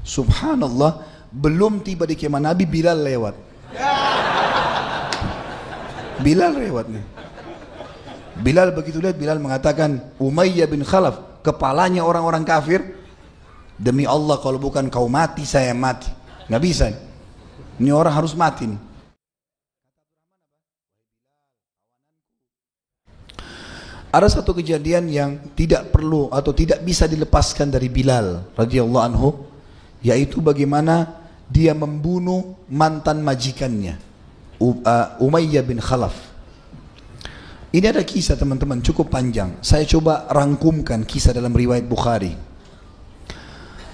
Subhanallah, belum tiba di kemah Nabi, Bilal lewat. Bilal lewat nih. Bilal begitu lihat, Bilal mengatakan, Umayyah bin Khalaf, kepalanya orang-orang kafir, demi Allah kalau bukan kau mati, saya mati. Nggak bisa. Ini orang harus mati nih. Ada satu kejadian yang tidak perlu atau tidak bisa dilepaskan dari Bilal radhiyallahu anhu, yaitu bagaimana dia membunuh mantan majikannya, Umayyah bin Khalaf. Ini ada kisah teman-teman, cukup panjang. Saya coba rangkumkan kisah dalam riwayat Bukhari.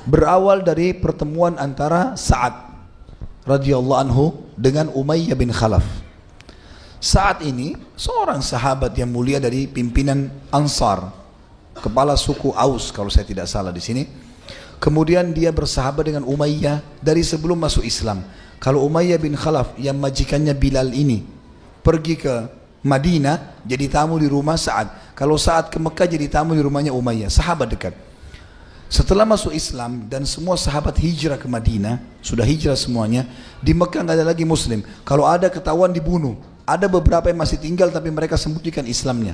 Berawal dari pertemuan antara Sa'ad radhiyallahu anhu dengan Umayyah bin Khalaf. Saat ini seorang sahabat yang mulia dari pimpinan Ansar, kepala suku Aus kalau saya tidak salah di sini. Kemudian dia bersahabat dengan Umayyah dari sebelum masuk Islam. Kalau Umayyah bin Khalaf yang majikannya Bilal ini pergi ke Madinah jadi tamu di rumah Sa'ad. Kalau Sa'ad ke Mekah jadi tamu di rumahnya Umayyah, sahabat dekat. Setelah masuk Islam dan semua sahabat hijrah ke Madinah, sudah hijrah semuanya, di Mekah nggak ada lagi Muslim. Kalau ada ketahuan dibunuh. Ada beberapa yang masih tinggal tapi mereka sembunyikan Islamnya.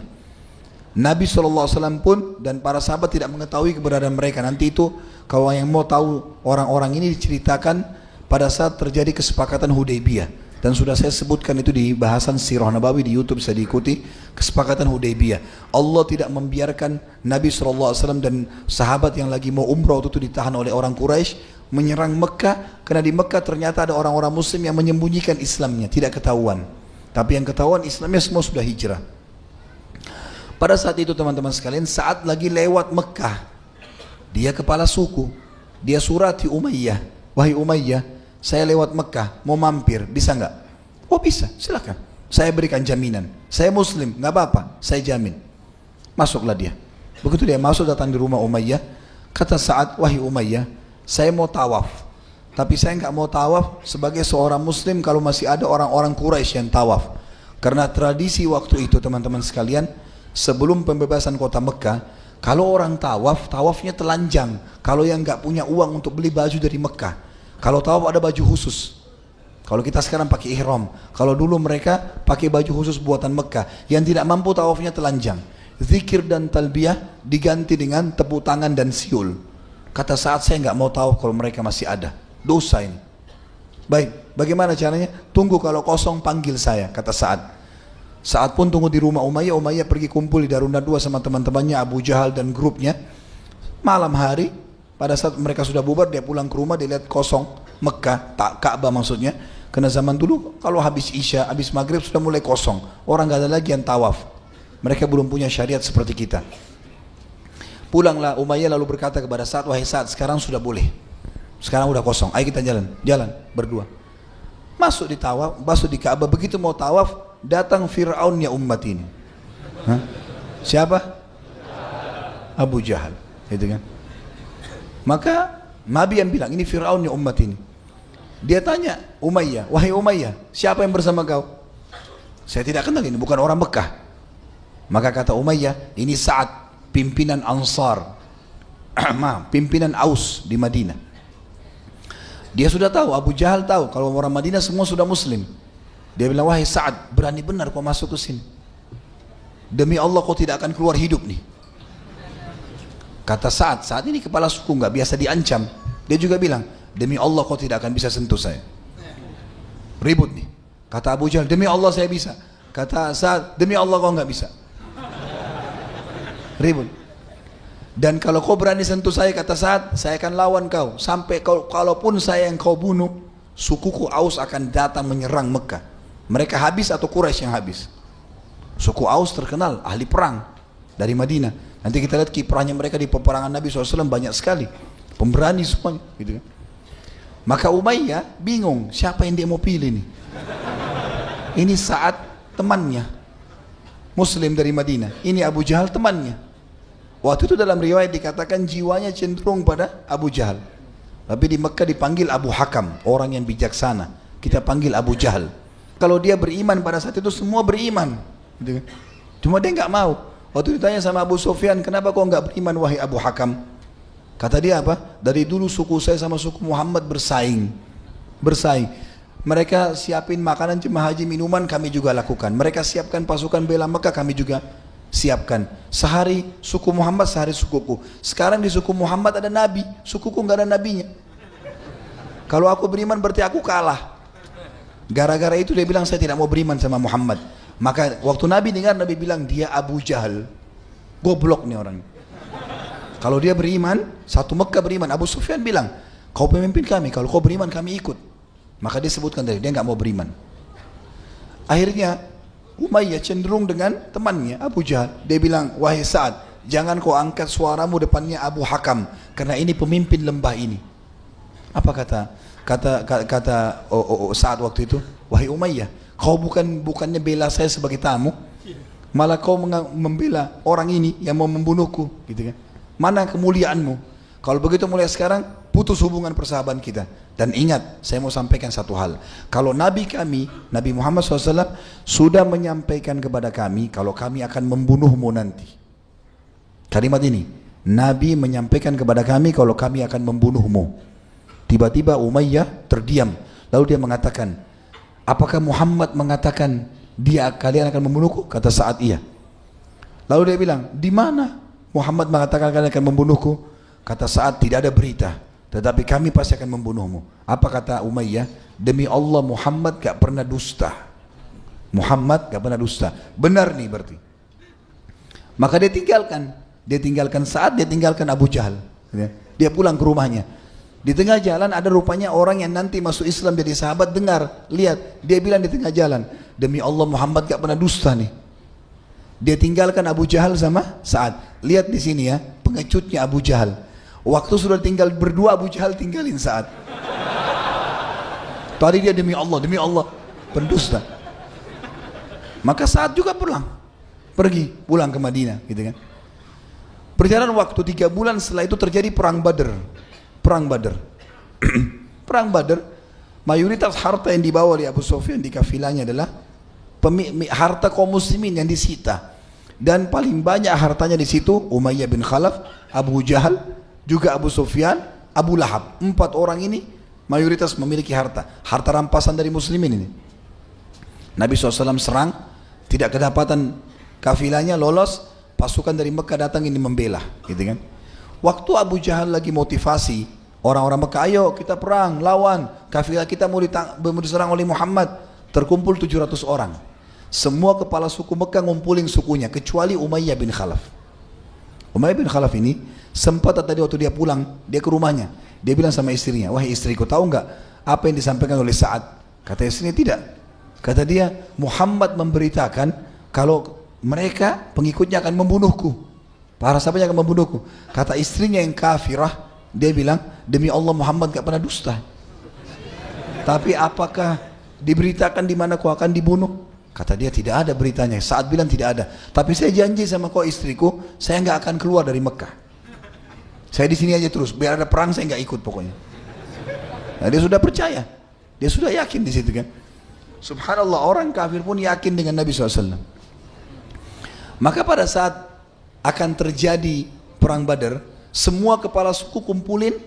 Nabi SAW pun dan para sahabat tidak mengetahui keberadaan mereka. Nanti itu kalau yang mau tahu orang-orang ini diceritakan pada saat terjadi kesepakatan Hudaybiyah. Dan sudah saya sebutkan itu di bahasan Sirah Nabawi di YouTube, bisa diikuti. Kesepakatan Hudaybiyah, Allah tidak membiarkan Nabi SAW dan sahabat yang lagi mau umrah itu ditahan oleh orang Quraisy menyerang Mekah, karena di Mekah ternyata ada orang-orang Muslim yang menyembunyikan Islamnya, tidak ketahuan. Tapi yang ketahuan Islamnya semua sudah hijrah. Pada saat itu teman-teman sekalian, saat lagi lewat Mekah, dia kepala suku, dia surati Umayyah, wahai Umayyah, saya lewat Mekah, mau mampir, bisa nggak? Oh bisa, silakan. Saya berikan jaminan. Saya Muslim, nggak apa-apa, saya jamin. Masuklah dia. Begitu dia masuk, datang di rumah Umayyah, kata Sa'ad, wahai Umayyah, saya mau tawaf. Tapi saya nggak mau tawaf sebagai seorang Muslim kalau masih ada orang-orang Quraisy yang tawaf. Karena tradisi waktu itu teman-teman sekalian, sebelum pembebasan kota Mekah, kalau orang tawaf, tawafnya telanjang. Kalau yang nggak punya uang untuk beli baju dari Mekah, kalau tawaf ada baju khusus. Kalau kita sekarang pakai ihram, kalau dulu mereka pakai baju khusus buatan Mekah. Yang tidak mampu tawafnya telanjang. Zikir dan talbiyah diganti dengan tepuk tangan dan siul. Kata Sa'ad, saya nggak mau tawaf kalau mereka masih ada. Dosa ini. Baik, bagaimana caranya? Tunggu kalau kosong panggil saya, kata Sa'ad. Sa'ad pun tunggu di rumah Umayyah. Umayyah pergi kumpul di Darun Nadwa sama teman-temannya Abu Jahal dan grupnya. Malam hari, pada saat mereka sudah bubar, dia pulang ke rumah, dia lihat kosong Mekah, tak Ka'bah maksudnya. Karena zaman dulu kalau habis Isya, habis Maghrib sudah mulai kosong. Orang gak ada lagi yang tawaf. Mereka belum punya syariat seperti kita. Pulanglah Umayyah lalu berkata kepada Sa'ad, wahai Sa'ad, sekarang sudah boleh. Sekarang udah kosong, ayo kita jalan berdua. Masuk di tawaf, masuk di Ka'bah. Begitu mau tawaf, datang Fir'aunnya umat ini. Hah? Siapa? Abu Jahal, gitu kan? Maka Nabi yang bilang, ini Fir'aunnya umat ini. Dia tanya Umayyah, wahai Umayyah, siapa yang bersama kau? Saya tidak kenal, ini bukan orang Mekah. Maka kata Umayyah, ini Sa'ad, pimpinan Ansar, pimpinan Aus di Madinah. Dia sudah tahu, Abu Jahal tahu kalau orang Madinah semua sudah Muslim. Dia bilang, wahai Sa'ad, berani benar kau masuk ke sini. Demi Allah kau tidak akan keluar hidup nih. Kata Sa'ad, saat ini kepala suku nggak biasa diancam. Dia juga bilang, demi Allah kau tidak akan bisa sentuh saya. Ribut nih. Kata Abu Jahal, demi Allah saya bisa. Kata Sa'ad, demi Allah kau nggak bisa. Ribut. Dan kalau kau berani sentuh saya, kata Sa'ad, saya akan lawan kau. Sampai kalaupun saya yang kau bunuh, sukuku Aus akan datang menyerang Mekah. Mereka habis atau Quraisy yang habis? Suku Aus terkenal, ahli perang dari Madinah. Nanti kita lihat kiprahnya mereka di peperangan Nabi SAW banyak sekali. Pemberani semuanya. Gitu kan. Maka Umayyah bingung, siapa yang dia mau pilih nih? Ini Sa'ad temannya, Muslim dari Madinah. Ini Abu Jahal temannya. Waktu itu dalam riwayat dikatakan jiwanya cenderung pada Abu Jahal. Tapi di Mekah dipanggil Abu Hakam, orang yang bijaksana. Kita panggil Abu Jahal. Kalau dia beriman pada saat itu semua beriman. Cuma dia nggak mau. Waktu ditanya sama Abu Sufyan, kenapa kau nggak beriman wahai Abu Hakam? Kata dia apa? Dari dulu suku saya sama suku Muhammad bersaing. Mereka siapin makanan jemaah haji, minuman, kami juga lakukan. Mereka siapkan pasukan bela Mekah, kami juga siapkan. Sehari suku Muhammad, sehari sukuku. Sekarang di suku Muhammad ada nabi, sukuku nggak ada nabinya. Kalau aku beriman berarti aku kalah. Gara-gara itu dia bilang saya tidak mau beriman sama Muhammad. Maka waktu Nabi dengar, Nabi bilang dia Abu Jahal. Goblok nih orang. Kalau dia beriman, satu Mekah beriman. Abu Sufyan bilang, kau pemimpin kami, kalau kau beriman kami ikut. Maka dia sebutkan tadi, dia nggak mau beriman. Akhirnya Umayyah cenderung dengan temannya Abu Jahal. Dia bilang, wahai Sa'ad, jangan kau angkat suaramu depannya Abu Hakam, karena ini pemimpin lembah ini. Apa kata Sa'ad waktu itu? Wahai Umayyah, kau bukannya bela saya sebagai tamu, malah kau membela orang ini yang mau membunuhku, gitu kan? Mana kemuliaanmu? Kalau begitu mulai sekarang putus hubungan persahabatan kita. Dan ingat, saya mau sampaikan satu hal. Kalau Nabi kami, Nabi Muhammad SAW sudah menyampaikan kepada kami kalau kami akan membunuhmu nanti. Kalimat ini, Nabi menyampaikan kepada kami kalau kami akan membunuhmu. Tiba-tiba Umayyah terdiam. Lalu dia mengatakan, apakah Muhammad mengatakan kalian akan membunuhku? Kata Sa'ad, iya. Lalu dia bilang, di mana Muhammad mengatakan kalian akan membunuhku? Kata Sa'ad, tidak ada berita, tetapi kami pasti akan membunuhmu. Apa kata Umayyah? Demi Allah, Muhammad gak pernah dusta. Muhammad gak pernah dusta. Benar nih berarti. Maka dia tinggalkan Sa'ad, dia tinggalkan Abu Jahal. Dia pulang ke rumahnya. Di tengah jalan ada rupanya orang yang nanti masuk Islam jadi sahabat. Dengar, lihat, dia bilang di tengah jalan, demi Allah Muhammad gak pernah dusta nih. Dia tinggalkan Abu Jahal sama Sa'ad. Lihat di sini ya, pengecutnya Abu Jahal. Waktu sudah tinggal berdua, Abu Jahal tinggalin Sa'ad. Tadi dia demi Allah, pendusta. Maka Sa'ad juga pulang ke Madinah, gitu kan. Berjalan waktu 3 bulan setelah itu terjadi perang Badar. Perang Badar, mayoritas harta yang dibawa oleh Abu Sufyan di kafilahnya adalah harta kaum muslimin yang disita. Dan paling banyak hartanya di situ Umayyah bin Khalaf, Abu Jahal, juga Abu Sufyan, Abu Lahab. 4 orang ini mayoritas memiliki harta rampasan dari muslimin ini. Nabi SAW serang, tidak kedapatan kafilahnya, lolos, pasukan dari Mekah datang ini membela, gitu kan. Waktu Abu Jahal lagi motivasi orang-orang Mekah, ayo kita perang, lawan, kafilah kita mau diserang oleh Muhammad. Terkumpul 700 orang. Semua kepala suku Mekah ngumpulin sukunya, kecuali Umayyah bin Khalaf. Umayyah bin Khalaf ini sempat tadi waktu dia pulang, dia ke rumahnya, dia bilang sama istrinya, wahai istriku, tahu nggak apa yang disampaikan oleh Sa'ad? Kata istrinya, tidak. Kata dia, Muhammad memberitakan kalau mereka pengikutnya akan membunuhku, para sahabatnya akan membunuhku. Kata istrinya yang kafirah, dia bilang, demi Allah Muhammad gak pernah dusta. Tapi apakah diberitakan di mana kau akan dibunuh? Kata dia, tidak ada beritanya. Saat bilang tidak ada. Tapi saya janji sama kau istriku, saya nggak akan keluar dari Mekah. Saya di sini aja terus. Biar ada perang saya nggak ikut pokoknya. Nah, dia sudah percaya, dia sudah yakin di situ kan. Subhanallah, orang kafir pun yakin dengan Nabi SAW. Maka pada saat akan terjadi perang Badar, semua kepala suku kumpulin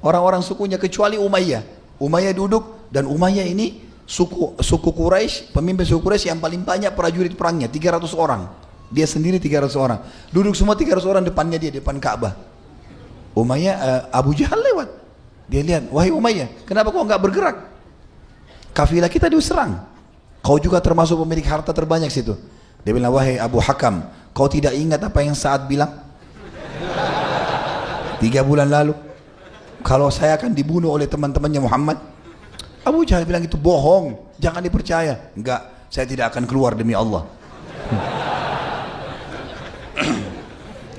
orang-orang sukunya kecuali Umayyah. Umayyah duduk, dan Umayyah ini suku Quraisy, pemimpin suku Quraisy yang paling banyak prajurit perangnya, 300 orang. Dia sendiri 300 orang. Duduk semua 300 orang depannya dia, depan Ka'bah. Umayyah, Abu Jahal lewat. Dia lihat, wahai Umayyah, kenapa kau enggak bergerak? Kafilah kita diserang. Kau juga termasuk pemilik harta terbanyak situ. Dia bilang, wahai Abu Hakam, kau tidak ingat apa yang Sa'ad bilang 3 bulan lalu? Kalau saya akan dibunuh oleh teman-temannya Muhammad. Abu Jahal bilang itu bohong, jangan dipercaya. Enggak, saya tidak akan keluar demi Allah.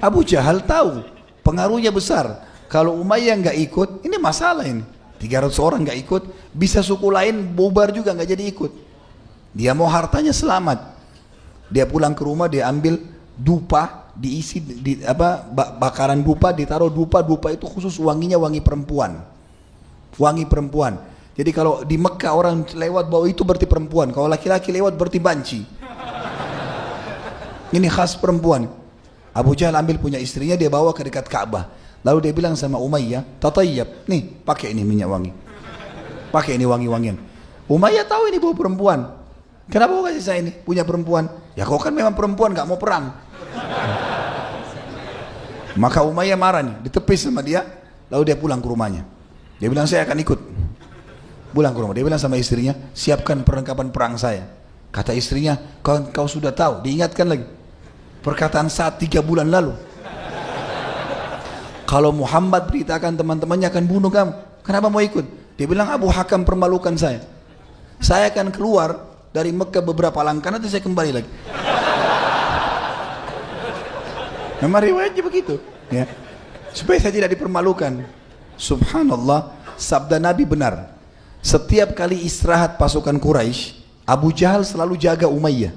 Abu Jahal tahu pengaruhnya besar. Kalau Umayyah nggak ikut, ini masalah ini. 300 orang nggak ikut, bisa suku lain bubar juga nggak jadi ikut. Dia mau hartanya selamat. Dia pulang ke rumah, dia ambil dupa, diisi bakaran dupa, ditaruh dupa itu khusus wanginya wangi perempuan. Wangi perempuan. Jadi kalau di Mekah orang lewat bau itu berarti perempuan. Kalau laki-laki lewat berarti banci. Ini khas perempuan. Abu Jahal ambil punya istrinya, dia bawa ke dekat Ka'bah. Lalu dia bilang sama Umayyah, tatayyab, nih pakai ini minyak wangi. Pakai ini wangi-wangian. Umayyah tahu ini bawa perempuan. Kenapa kau kasih saya ini? Punya perempuan. Ya kau kan memang perempuan, gak mau perang. Maka Umayyah marah nih, ditepis sama dia. Lalu dia pulang ke rumahnya. Dia bilang saya akan ikut. Pulang ke rumah. Dia bilang sama istrinya, siapkan perlengkapan perang saya. Kata istrinya, kau sudah tahu. Diingatkan lagi. Perkataan saat 3 bulan lalu. Kalau Muhammad beritakan teman-temannya akan bunuh kamu. Kenapa mau ikut? Dia bilang Abu Hakam permalukan saya. Saya akan keluar dari Mekah beberapa langkah, nanti saya kembali lagi. Memang riwayatnya begitu. Ya. Supaya saya tidak dipermalukan. Subhanallah, sabda Nabi benar. Setiap kali istirahat pasukan Quraisy, Abu Jahal selalu jaga Umayyah.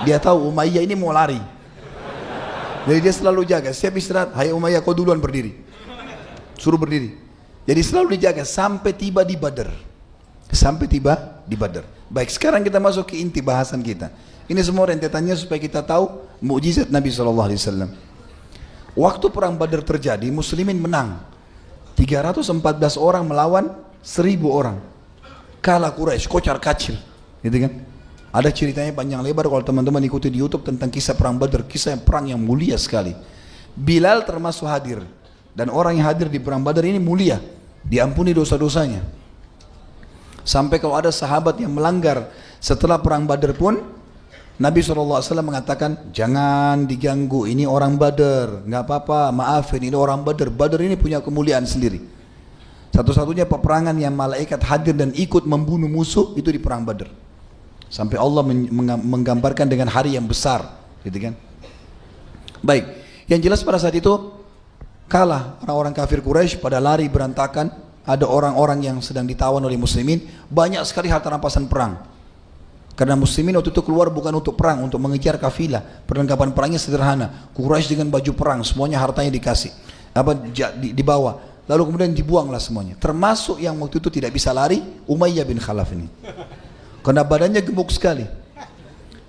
Dia tahu Umayyah ini mau lari. Jadi dia selalu jaga. Setiap istirahat, hai Umayyah kau duluan berdiri. Suruh berdiri. Jadi selalu dijaga sampai tiba di Badar. Sampai tiba di Badar. Baik, sekarang kita masuk ke inti bahasan kita. Ini semua rentetannya supaya kita tahu mukjizat Nabi SAW. Waktu perang Badar terjadi, muslimin menang. 314 orang melawan 1000 orang. Kalah Quraisy, kocar kacir. Gitu kan? Ada ceritanya panjang lebar kalau teman-teman ikuti di YouTube tentang kisah perang Badar, kisah perang yang mulia sekali. Bilal termasuk hadir. Dan orang yang hadir di perang Badar ini mulia, diampuni dosa-dosanya. Sampai kalau ada sahabat yang melanggar setelah perang Badar pun, Nabi SAW mengatakan, jangan diganggu, ini orang Badar, nggak apa-apa, maafin, ini orang Badar. Badar ini punya kemuliaan sendiri. Satu-satunya peperangan yang malaikat hadir dan ikut membunuh musuh itu di perang Badar. Sampai Allah menggambarkan dengan hari yang besar, gitu kan? Baik, yang jelas pada saat itu kalah orang-orang kafir Quraisy, pada lari berantakan. Ada orang-orang yang sedang ditawan oleh muslimin, banyak sekali harta rampasan perang. Karena muslimin waktu itu keluar bukan untuk perang, untuk mengejar kafilah. Perlengkapan perangnya sederhana. Quraisy dengan baju perang, semuanya hartanya dikasih, dibawa. Lalu kemudian dibuanglah semuanya. Termasuk yang waktu itu tidak bisa lari, Umayyah bin Khalaf ini. Karena badannya gemuk sekali.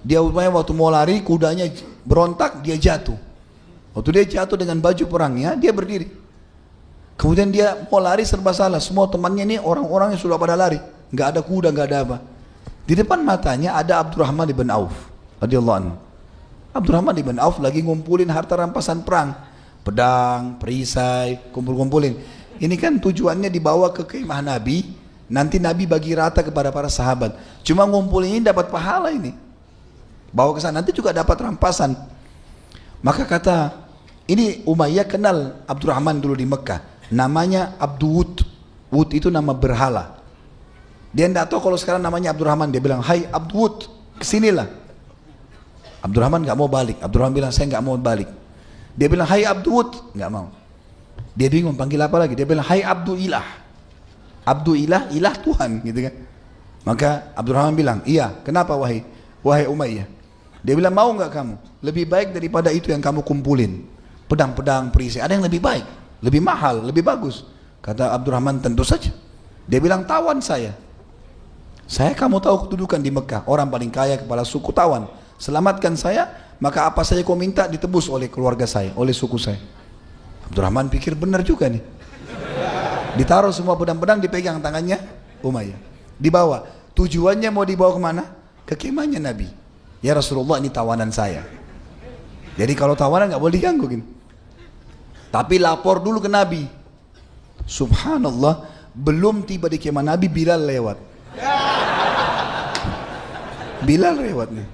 Dia Umayyah waktu mau lari, kudanya berontak, dia jatuh. Waktu dia jatuh dengan baju perangnya, dia berdiri. Kemudian dia mau lari serba salah. Semua temannya ini orang-orang yang sudah pada lari. Nggak ada kuda, nggak ada apa. Di depan matanya ada Abdurrahman bin Auf radhiyallahu anhu. Abdurrahman bin Auf lagi ngumpulin harta rampasan perang. Pedang, perisai, kumpul-kumpulin. Ini kan tujuannya dibawa ke kemah Nabi. Nanti Nabi bagi rata kepada para sahabat. Cuma ngumpulin ini dapat pahala ini. Bawa ke sana, nanti juga dapat rampasan. Maka kata, ini Umayyah kenal Abdurrahman dulu di Mekah. Namanya Abduwud. Wud itu nama berhala. Dia tidak tahu kalau sekarang namanya Abdurrahman. Dia bilang, hai Abduwud, kesinilah. Abdurrahman gak mau balik. Abdurrahman bilang, saya gak mau balik. Dia bilang, hai Abduwud, gak mau. Dia bingung panggil apa lagi. Dia bilang, hai Abdu Ilah. Abdu Ilah, ilah Tuhan, gitu kan. Maka Abdurrahman bilang, iya, kenapa wahai Umayyah? Dia bilang, mau gak kamu? Lebih baik daripada itu yang kamu kumpulin. Pedang-pedang, perisai, ada yang lebih baik, lebih mahal, lebih bagus. Kata Abdurrahman, tentu saja. Dia bilang, tawan saya. Saya kamu tahu kedudukan di Mekah, orang paling kaya, kepala suku, tawan. Selamatkan saya, maka apa saja kau minta ditebus oleh keluarga saya, oleh suku saya. Abdurrahman pikir benar juga nih. Ditaruh semua pedang-pedang, dipegang tangannya Umayyah. Dibawa. Tujuannya mau dibawa kemana? Ke kemahnya Nabi. Ya Rasulullah, ini tawanan saya. Jadi kalau tawanan gak boleh diganggu gini. Tapi lapor dulu ke Nabi. Subhanallah, belum tiba di kemah Nabi, Bilal lewat. Bilal lewat nih.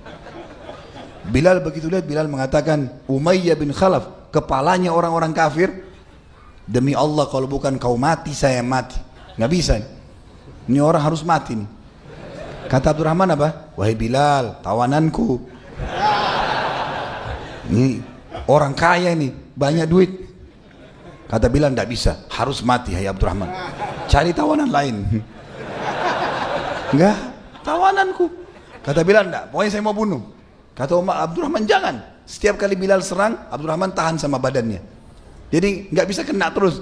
Bilal begitu lihat, Bilal mengatakan, Umayyah bin Khalaf, kepalanya orang-orang kafir. Demi Allah kalau bukan kau mati, saya mati. Nggak bisa. Ini orang harus mati nih. Kata Abdurrahman apa? Wahai Bilal, tawananku. Ini orang kaya nih, banyak duit. Kata Bilal, nggak bisa, harus mati, hai Abdurrahman. Cari tawanan lain. Enggak, tawananku. Kata Bilal, enggak, pokoknya saya mau bunuh. Kata Abdurrahman, jangan. Setiap kali Bilal serang, Abdurrahman tahan sama badannya. Jadi nggak bisa kena terus.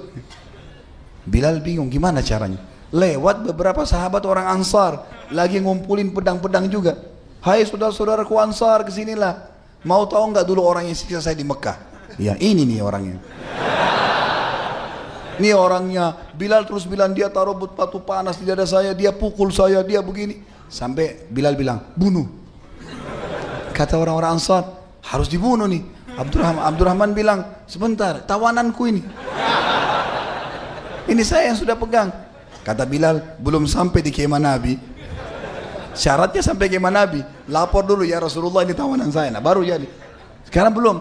Bilal bingung gimana caranya. Lewat beberapa sahabat orang Ansar, lagi ngumpulin pedang-pedang juga. Hai saudara-saudaraku Ansar, kesinilah. Mau tahu nggak dulu orang yang siksa saya di Mekah? Ya ini nih orangnya. Ini orangnya. Bilal terus bilang, dia taruh batu panas di dada saya, dia pukul saya, dia begini. Sampai Bilal bilang, bunuh. Kata orang-orang Ansar, harus dibunuh nih. Abdurrahman bilang, sebentar, tawananku ini. Ini saya yang sudah pegang. Kata Bilal, belum sampai di kemah Nabi. Syaratnya sampai kemah Nabi. Lapor dulu, ya Rasulullah, ini tawanan saya. Nah, baru jadi. Sekarang belum.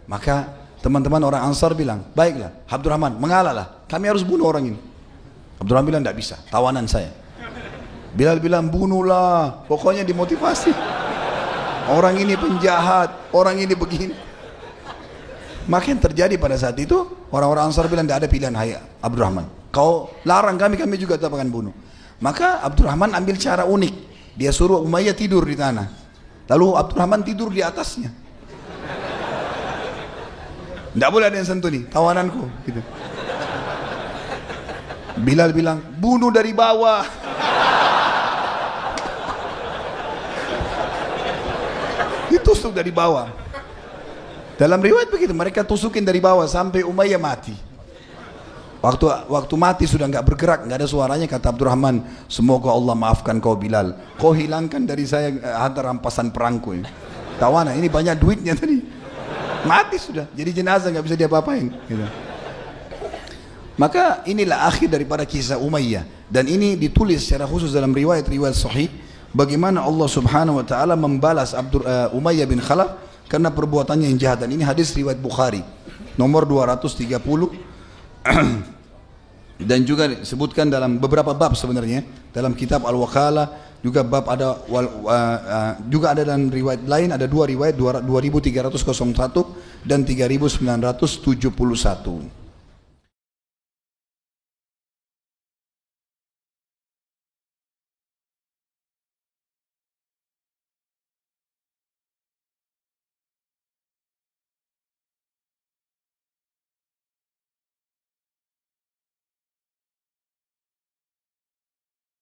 Maka teman-teman orang Ansar bilang, baiklah Abdurrahman, mengalahlah, kami harus bunuh orang ini. Abdurrahman bilang, tidak bisa, tawanan saya. Bilal bilang, bunuhlah, pokoknya dimotivasi. Orang ini penjahat, orang ini begini. Maka yang terjadi pada saat itu, orang-orang Ansar bilang, tidak ada pilihan, hai Abdurrahman, kau larang kami juga tetap akan bunuh. Maka Abdurrahman ambil cara unik, dia suruh Umayyah tidur di tanah, lalu Abdurrahman tidur di atasnya. Tidak boleh ada yang sentuh nih, tawananku gitu. Bilal bilang, bunuh dari bawah. Ditusuk dari bawah. Dalam riwayat begitu, mereka tusukin dari bawah sampai Umayyah mati. Waktu mati sudah nggak bergerak, nggak ada suaranya. Kata Abdurrahman, semoga Allah maafkan kau Bilal, kau hilangkan dari saya harta rampasan perangku ini. Tawanan ini banyak duitnya tadi. Mati sudah, jadi jenazah nggak bisa diapa-apain. Gitu. Maka inilah akhir daripada kisah Umayyah, dan ini ditulis secara khusus dalam riwayat-riwayat sahih bagaimana Allah Subhanahu Wa Taala membalas Umayyah bin Khalaf karena perbuatannya yang jahat. Dan ini hadis riwayat Bukhari nomor 230 dan juga disebutkan dalam beberapa bab sebenarnya dalam kitab Al-Wakalah. Juga bab ada juga ada dalam riwayat lain, ada dua riwayat 2301 dan 3971.